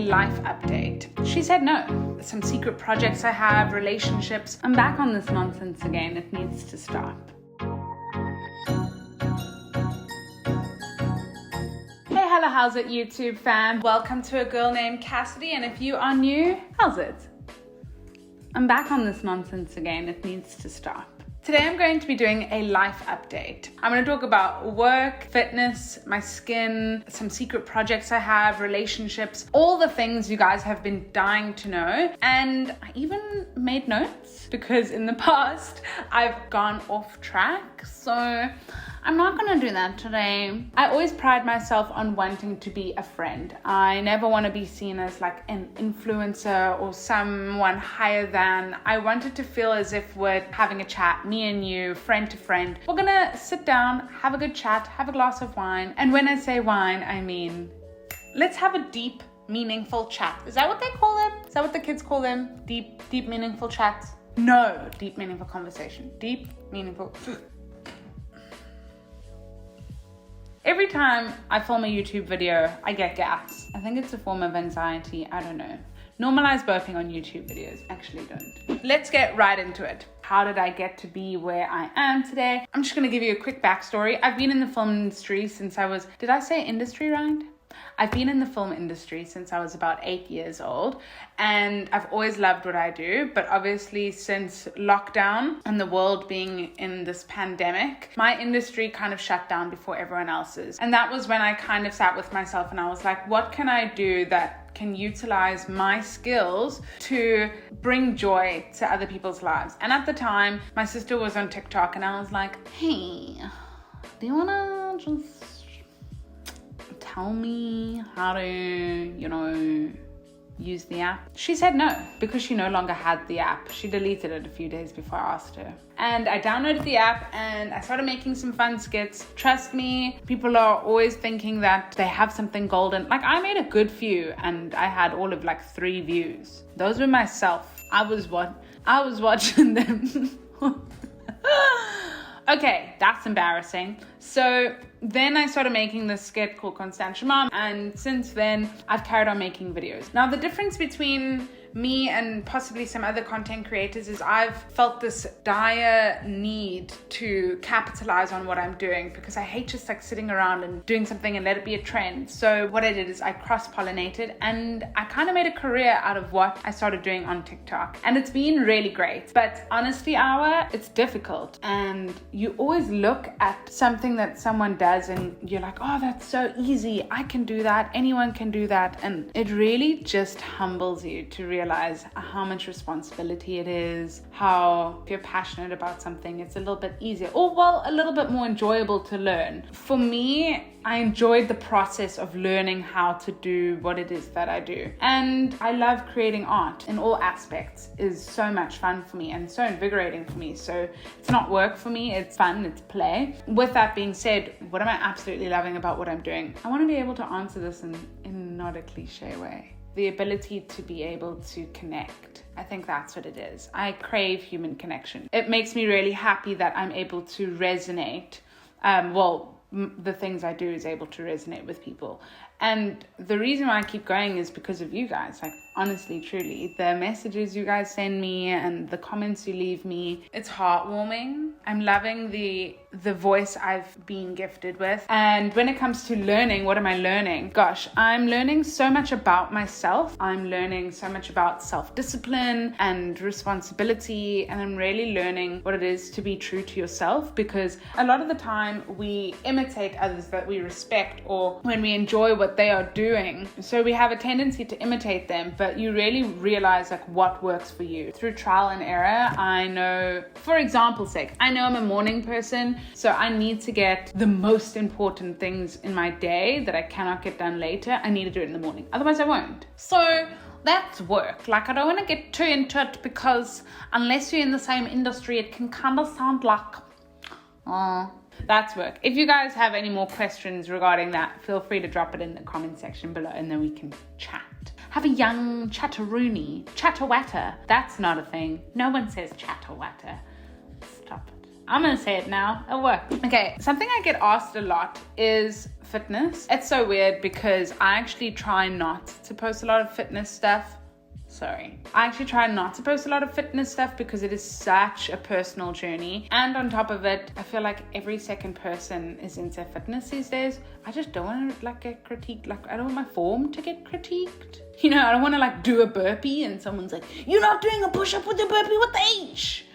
life update. She said no. Some secret projects I have, relationships. I'm back on this nonsense again. It needs to stop. Hey, hello, how's it, YouTube fam? Welcome to A Girl Named Cassidy, and if you are new, how's it? I'm back on this nonsense again. It needs to stop. Today I'm going to be doing a life update. I'm going to talk about work, fitness, my skin, some secret projects I have, relationships, all the things you guys have been dying to know. And I even made notes because in the past I've gone off track. So I'm not going to do that today. I always pride myself on wanting to be a friend. I never want to be seen as like an influencer or someone higher than. I wanted to feel as if we're having a chat, me and you, friend to friend. We're going to sit down, have a good chat, have a glass of wine. And when I say wine, I mean, let's have a deep, meaningful chat. Is that what they call them? Is that what the kids call them? Deep, meaningful chats? No, deep, meaningful conversation. Deep, meaningful. Every time I film a YouTube video, I get gas. I think it's a form of anxiety. I don't know. Normalize burping on YouTube videos. Actually don't. Let's get right into it. How did I get to be where I am today? I'm just going to give you a quick backstory. I've been in the film industry since I was... Did I say industry right? I've been in the film industry since I was about 8 years old, and I've always loved what I do. But obviously since lockdown and the world being in this pandemic, my industry kind of shut down before everyone else's. And that was when I kind of sat with myself and I was like, what can I do that can utilize my skills to bring joy to other people's lives? And at the time, my sister was on TikTok and I was like, hey, do you wanna just tell me how to, use the app? She said no, because she no longer had the app. She deleted it a few days before I asked her. And I downloaded the app and I started making some fun skits. Trust me, people are always thinking that they have something golden. Like, I made a good few and I had all of like 3 views. Those were myself. I was watching them. Okay, that's embarrassing. So then I started making this skit called Constantia Mom, and since then I've carried on making videos. Now the difference between me and possibly some other content creators is I've felt this dire need to capitalize on what I'm doing, because I hate just like sitting around and doing something and let it be a trend. So what I did is I cross-pollinated and I kind of made a career out of what I started doing on TikTok, and it's been really great. But honestly, it's difficult, and you always look at something that someone does and you're like, oh, that's so easy, I can do that, anyone can do that. And it really just humbles you to realize how much responsibility it is, how if you're passionate about something, it's a little bit easier, or well, a little bit more enjoyable to learn. For me, I enjoyed the process of learning how to do what it is that I do. And I love creating art in all aspects. Is so much fun for me and so invigorating for me. So it's not work for me, it's fun, it's play. With that being said, what am I absolutely loving about what I'm doing? I want to be able to answer this in not a cliche way. The ability to be able to connect. I think that's what it is. I crave human connection. It makes me really happy that I'm able to resonate. The things I do is able to resonate with people. And the reason why I keep going is because of you guys. Like, honestly, truly, the messages you guys send me and the comments you leave me, it's heartwarming. I'm loving the voice I've been gifted with. And when it comes to learning, what am I learning? Gosh, I'm learning so much about myself. I'm learning so much about self-discipline and responsibility. And I'm really learning what it is to be true to yourself, because a lot of the time we imitate others that we respect, or when we enjoy what they are doing. So we have a tendency to imitate them, but you really realize like what works for you. Through trial and error, I know, for example's sake, I know I'm a morning person, so I need to get the most important things in my day that I cannot get done later. I need to do it in the morning, otherwise I won't. So that's work. Like, I don't want to get too into it, because unless you're in the same industry, it can kind of sound like, that's work. If you guys have any more questions regarding that, feel free to drop it in the comment section below, and then we can chat. Have a young chatteroony, chatterwatter. That's not a thing. No one says chatterwatter. Stop it. I'm gonna say it now, it'll work. Okay, something I get asked a lot is fitness. It's so weird because I actually try not to post a lot of fitness stuff. I actually try not to post a lot of fitness stuff because it is such a personal journey. And on top of it, I feel like every second person is into fitness these days. I just don't want to like get critiqued. Like I don't want my form to get critiqued. You know, I don't want to like do a burpee and someone's like, you're not doing a push-up with the burpee, what the H?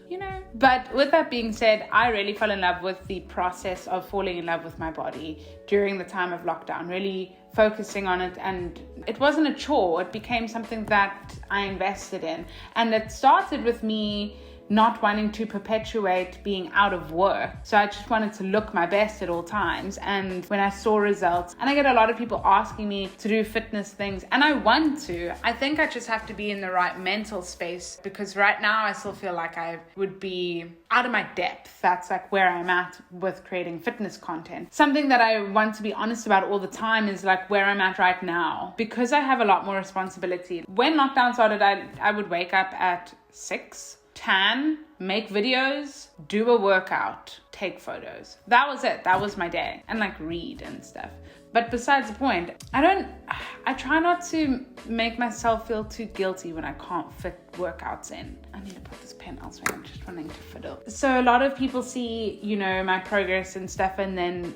You know. But with that being said, I really fell in love with the process of falling in love with my body during the time of lockdown, really focusing on it. And it wasn't a chore, it became something that I invested in. And it started with me not wanting to perpetuate being out of work. So I just wanted to look my best at all times. And when I saw results, and I get a lot of people asking me to do fitness things, and I want to, I think I just have to be in the right mental space, because right now I still feel like I would be out of my depth. That's like where I'm at with creating fitness content. Something that I want to be honest about all the time is like where I'm at right now, because I have a lot more responsibility. When lockdown started, I would wake up at 6, tan, make videos, do a workout, take photos. That was it. That was my day. And like read and stuff. But besides the point, I try not to make myself feel too guilty when I can't fit workouts in. I need to put this pen elsewhere. I'm just wanting to fiddle. So a lot of people see, you know, my progress and stuff, and then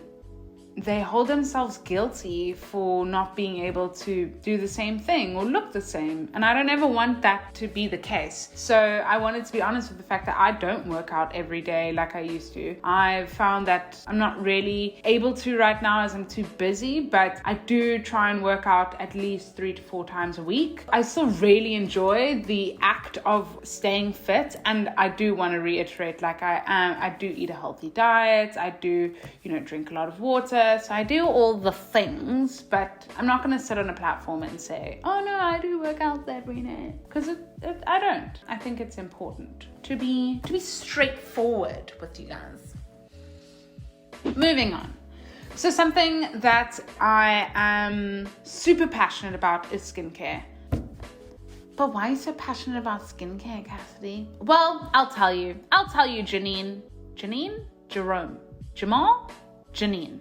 they hold themselves guilty for not being able to do the same thing or look the same. And I don't ever want that to be the case. So I wanted to be honest with the fact that I don't work out every day like I used to. I've found that I'm not really able to right now as I'm too busy, but I do try and work out at least 3 to 4 times a week. I still really enjoy the act of staying fit. And I do want to reiterate, like I do eat a healthy diet. I do, you know, drink a lot of water. So I do all the things, but I'm not going to sit on a platform and say, oh no, I do workouts every day, because I don't. I think it's important to be straightforward with you guys. Moving on. So something that I am super passionate about is skincare. But why are you so passionate about skincare, Cassidy? Well, I'll tell you, Janine, Jerome, Jamal, Janine.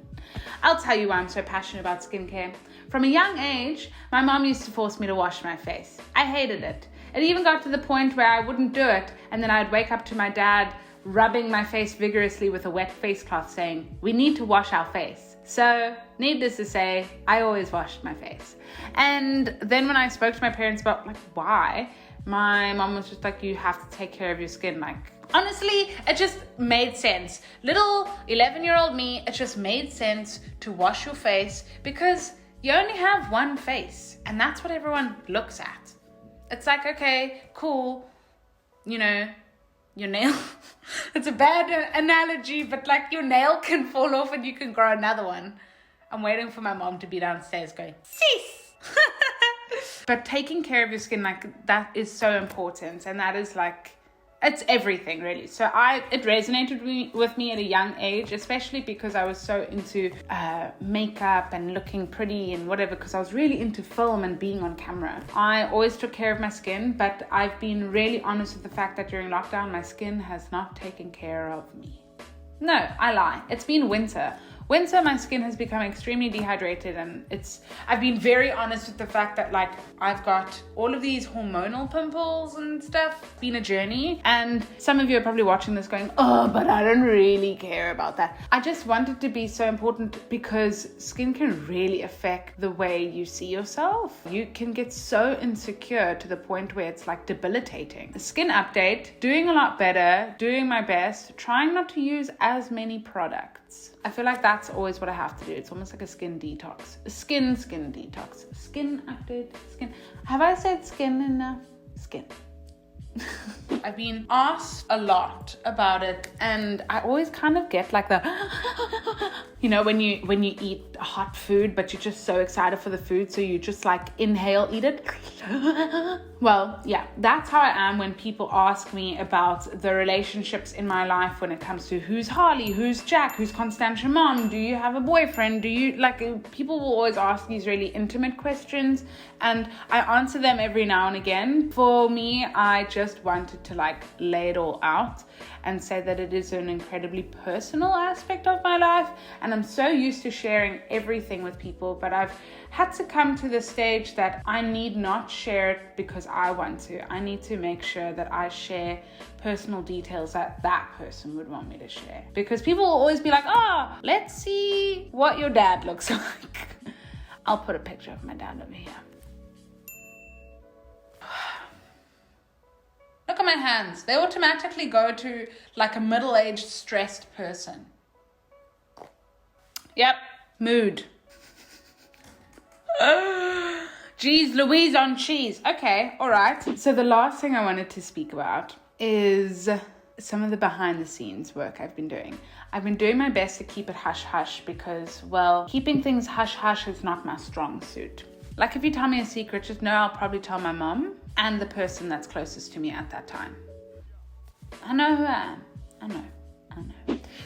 I'll tell you why I'm so passionate about skincare. From a young age, my mom used to force me to wash my face. I hated it. It even got to the point where I wouldn't do it, and then I'd wake up to my dad rubbing my face vigorously with a wet face cloth saying, we need to wash our face. So, needless to say, I always washed my face. And then when I spoke to my parents about like why, my mom was just like, you have to take care of your skin. Like, honestly, it just made sense. Little 11-year-old me, it just made sense to wash your face because you only have one face, and that's what everyone looks at. It's like, okay, cool, you know, your nail, it's a bad analogy, but like your nail can fall off and you can grow another one. I'm waiting for my mom to be downstairs going, sis. But taking care of your skin, like that is so important, and that is like, it's everything really. So it resonated with me at a young age, especially because I was so into makeup and looking pretty and whatever, because I was really into film and being on camera. I always took care of my skin, but I've been really honest with the fact that during lockdown, my skin has not taken care of me. No, I lie. It's been winter. Winter, my skin has become extremely dehydrated, and I've been very honest with the fact that like I've got all of these hormonal pimples and stuff. It's been a journey, and some of you are probably watching this going, oh, but I don't really care about that. I just want it to be so important because skin can really affect the way you see yourself. You can get so insecure to the point where it's like debilitating. A skin update, doing a lot better, doing my best, trying not to use as many products. I feel like that's always what I have to do. It's almost like a skin detox. A skin detox. Skin update. Skin. Have I said skin enough? Skin. I've been asked a lot about it, and I always kind of get like the you know, when you eat hot food but you're just so excited for the food, so you just like inhale, eat it. Well, yeah, that's how I am when people ask me about the relationships in my life when it comes to who's Harley, who's Jack, who's Constantia mom, do you have a boyfriend, do you, like, people will always ask these really intimate questions, and I answer them every now and again. For me, I just wanted to to like lay it all out and say that it is an incredibly personal aspect of my life. And I'm so used to sharing everything with people, but I've had to come to the stage that I need not share it because I want to. I need to make sure that I share personal details that that person would want me to share. Because people will always be like, oh, let's see what your dad looks like. I'll put a picture of my dad over here. Look at my hands. They automatically go to like a middle-aged stressed person. Yep, mood. Geez, Louise on cheese. Okay, all right. So the last thing I wanted to speak about is some of the behind the scenes work I've been doing. I've been doing my best to keep it hush hush because, well, keeping things hush hush is not my strong suit. Like if you tell me a secret, just know I'll probably tell my mom and the person that's closest to me at that time. I know who I am. I know.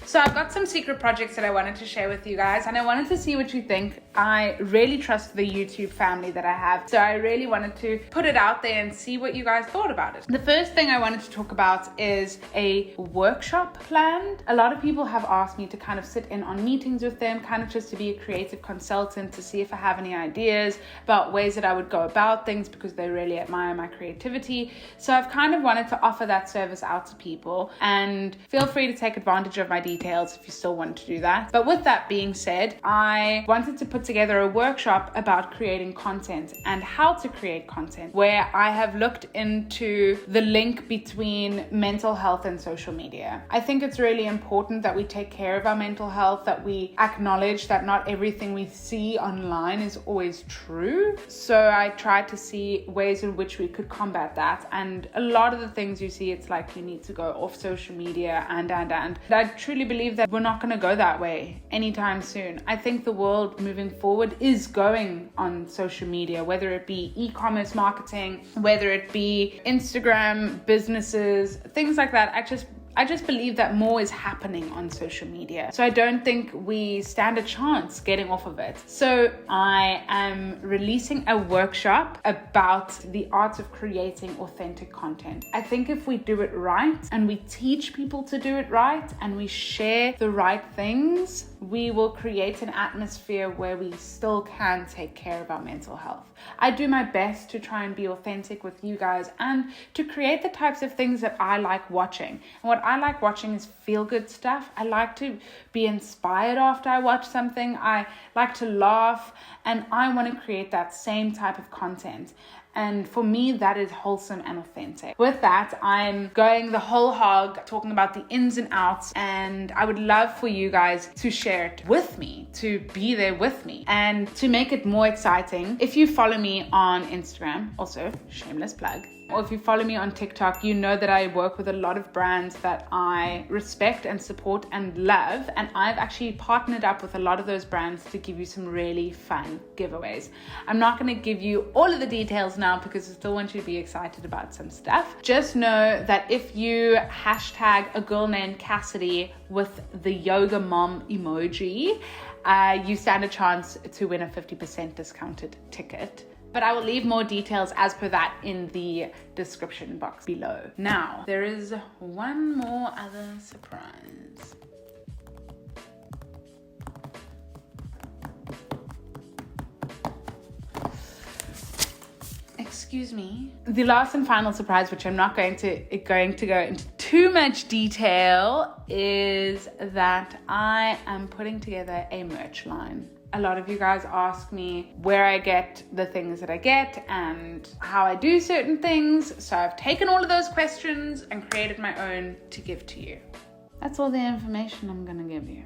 So I've got some secret projects that I wanted to share with you guys, and I wanted to see what you think. I really trust the YouTube family that I have, so I really wanted to put it out there and see what you guys thought about it. The first thing I wanted to talk about is a workshop planned. A lot of people have asked me to kind of sit in on meetings with them, kind of just to be a creative consultant to see if I have any ideas about ways that I would go about things because they really admire my creativity. So I've kind of wanted to offer that service out to people, and feel free to take advantage of my details if you still want to do that. But with that being said, I wanted to put together a workshop about creating content and how to create content, where I have looked into the link between mental health and social media. I think it's really important that we take care of our mental health, that we acknowledge that not everything we see online is always true. So I tried to see ways in which we could combat that. And a lot of the things you see, it's like you need to go off social media and I truly believe that we're not going to go that way anytime soon. I think the world moving forward is going on social media, whether it be e-commerce marketing, whether it be Instagram, businesses, things like that. I just believe that more is happening on social media. So I don't think we stand a chance getting off of it. So I am releasing a workshop about the art of creating authentic content. I think if we do it right and we teach people to do it right and we share the right things, we will create an atmosphere where we still can take care of our mental health. I do my best to try and be authentic with you guys and to create the types of things that I like watching. And what I like watching is feel-good stuff. I like to be inspired after I watch something. I like to laugh, and I want to create that same type of content. And for me, that is wholesome and authentic. With that, I'm going the whole hog, talking about the ins and outs, and I would love for you guys to share it with me, to be there with me. And to make it more exciting, if you follow me on Instagram, also shameless plug, or if you follow me on TikTok, you know that I work with a lot of brands that I respect and support and love. And I've actually partnered up with a lot of those brands to give you some really fun giveaways. I'm not going to give you all of the details now because I still want you to be excited about some stuff. Just know that if you hashtag a girl named Cassidy with the yoga mom emoji, you stand a chance to win a 50% discounted ticket. But I will leave more details as per that in the description box below. Now, there is one more other surprise. Excuse me. The last and final surprise, which I'm not going to go into too much detail, is that I am putting together a merch line. A lot of you guys ask me where I get the things that I get and how I do certain things. So I've taken all of those questions and created my own to give to you. That's all the information I'm going to give you,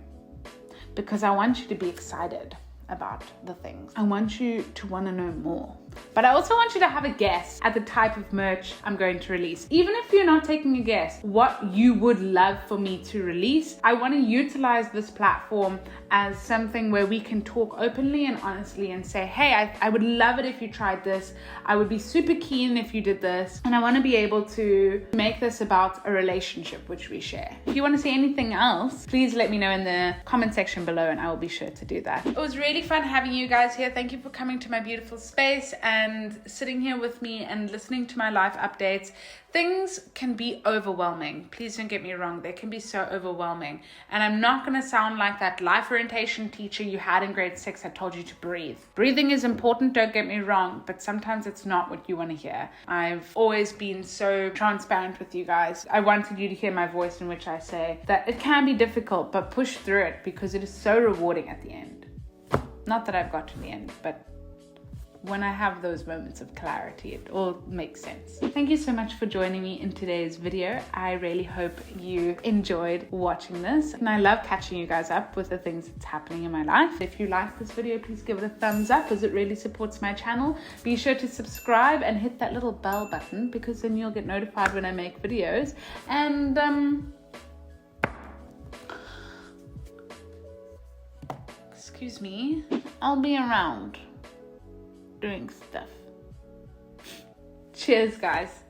because I want you to be excited about the things. I want you to want to know more. But I also want you to have a guess at the type of merch I'm going to release. Even if you're not taking a guess, what you would love for me to release. I want to utilize this platform as something where we can talk openly and honestly and say, hey, I would love it if you tried this. I would be super keen if you did this. And I want to be able to make this about a relationship which we share. If you want to see anything else, please let me know in the comment section below and I will be sure to do that. It was really really fun having you guys here. Thank you for coming to my beautiful space and sitting here with me and listening to my life updates. Things can be overwhelming. Please don't get me wrong. They can be so overwhelming. And I'm not going to sound like that life orientation teacher you had in grade 6 that told you to breathe. Breathing is important, don't get me wrong, but sometimes it's not what you want to hear. I've always been so transparent with you guys. I wanted you to hear my voice in which I say that it can be difficult, but push through it because it is so rewarding at the end. Not that I've got to the end, but when I have those moments of clarity, it all makes sense. Thank you so much for joining me in today's video. I really hope you enjoyed watching this. And I love catching you guys up with the things that's happening in my life. If you like this video, please give it a thumbs up as it really supports my channel. Be sure to subscribe and hit that little bell button because then you'll get notified when I make videos. And excuse me, I'll be around doing stuff. Cheers, guys.